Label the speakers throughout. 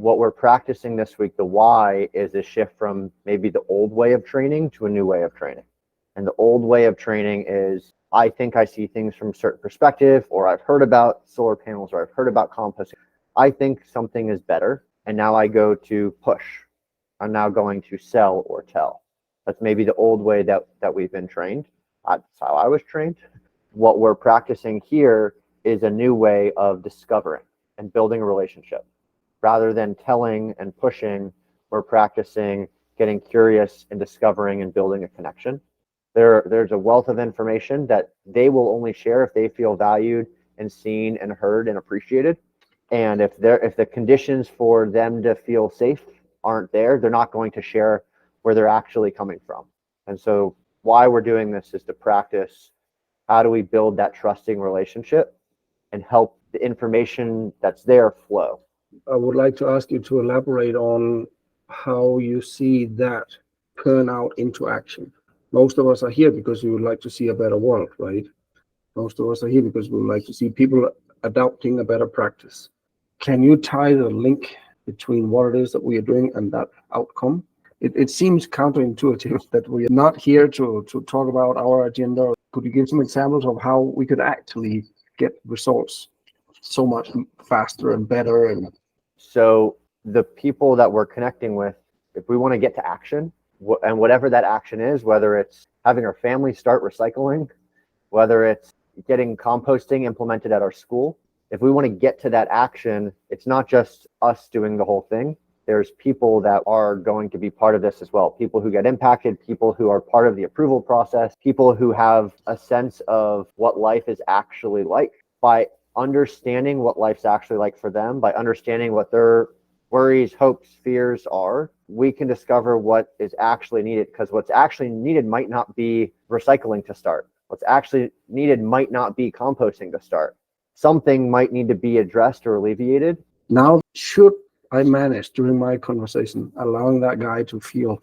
Speaker 1: what we're practicing this week, the why, is a shift from maybe the old way of training to a new way of training. And the old way of training is, I think I see things from a certain perspective, or I've heard about solar panels, or I've heard about composting. I think something is better, and now I go to push. I'm now going to sell or tell. That's maybe the old way that we've been trained. That's how I was trained. What we're practicing here is a new way of discovering and building a relationship. Rather than telling and pushing, we're practicing getting curious and discovering and building a connection. There's a wealth of information that they will only share if they feel valued and seen and heard and appreciated. And if the conditions for them to feel safe aren't there, they're not going to share where they're actually coming from. And so why we're doing this is to practice, how do we build that trusting relationship and help the information that's there flow.
Speaker 2: I would like to ask you to elaborate on how you see that turn out into action. Most of us are here because we would like to see a better world, right? Most of us are here because we would like to see people adopting a better practice. Can you tie the link between what it is that we are doing and that outcome? It seems counterintuitive that we are not here to talk about our agenda. Could you give some examples of how we could actually get results so much faster and better? And
Speaker 1: so the people that we're connecting with, if we want to get to action, and whatever that action is, whether it's having our family start recycling, whether it's getting composting implemented at our school, if we want to get to that action, it's not just us doing the whole thing. There's people that are going to be part of this as well. People who get impacted, people who are part of the approval process, people who have a sense of what life is actually like. By understanding what life's actually like for them, by understanding what their worries, hopes, fears are, we can discover what is actually needed, because what's actually needed might not be recycling to start. What's actually needed might not be composting to start. Something might need to be addressed or alleviated.
Speaker 2: Now, should I manage during my conversation, allowing that guy to feel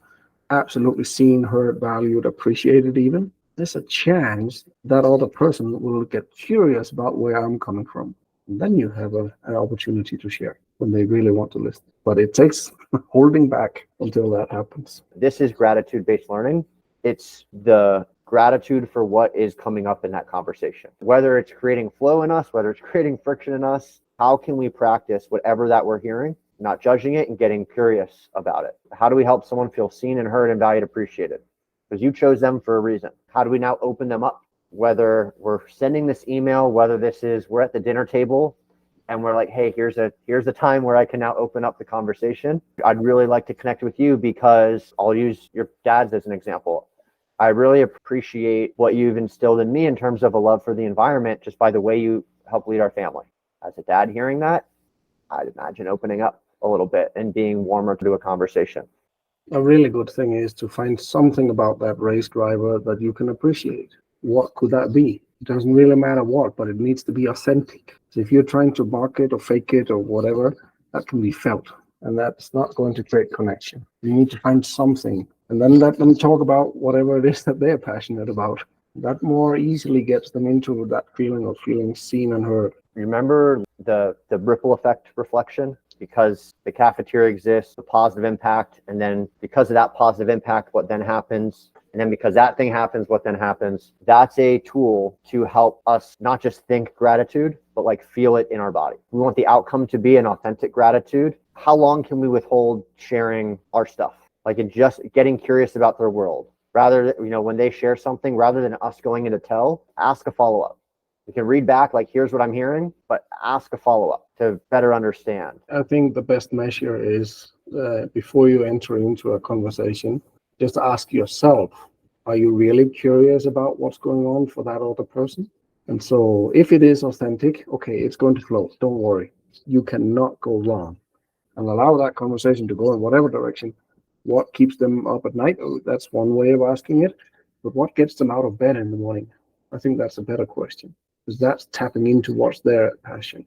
Speaker 2: absolutely seen, heard, valued, appreciated even, there's a chance that other person will get curious about where I'm coming from. And then you have an opportunity to share when they really want to listen. But it takes holding back until that happens.
Speaker 1: This is gratitude-based learning. It's the gratitude for what is coming up in that conversation. Whether it's creating flow in us, whether it's creating friction in us, how can we practice whatever that we're hearing, not judging it and getting curious about it? How do we help someone feel seen and heard and valued, appreciated? Because you chose them for a reason. How do we now open them up? Whether we're sending this email, whether this is we're at the dinner table and we're like, hey, here's a time where I can now open up the conversation. I'd really like to connect with you because I'll use your dad's as an example. I really appreciate what you've instilled in me in terms of a love for the environment, just by the way you help lead our family. As a dad hearing that, I'd imagine opening up a little bit and being warmer to a conversation.
Speaker 2: A really good thing is to find something about that race driver that you can appreciate. What could that be? It doesn't really matter what, but it needs to be authentic. So if you're trying to mock it or fake it or whatever, that can be felt. And that's not going to create connection. You need to find something and then let them talk about whatever it is that they're passionate about. That more easily gets them into that feeling of feeling seen and heard.
Speaker 1: Remember the ripple effect reflection? Because the cafeteria exists, the positive impact, and then because of that positive impact, what then happens? And then because that thing happens, what then happens? That's a tool to help us not just think gratitude, but like feel it in our body. We want the outcome to be an authentic gratitude. How long can we withhold sharing our stuff? Like in just getting curious about their world. Rather, when they share something, rather than us going in to tell, ask a follow-up. You can read back like, here's what I'm hearing, but ask a follow-up to better understand.
Speaker 2: I think the best measure is before you enter into a conversation, just ask yourself, are you really curious about what's going on for that other person? And so if it is authentic, okay, it's going to flow. Don't worry. You cannot go wrong. And allow that conversation to go in whatever direction. What keeps them up at night? Oh, that's one way of asking it. But what gets them out of bed in the morning? I think that's a better question, because that's tapping into what's their passion.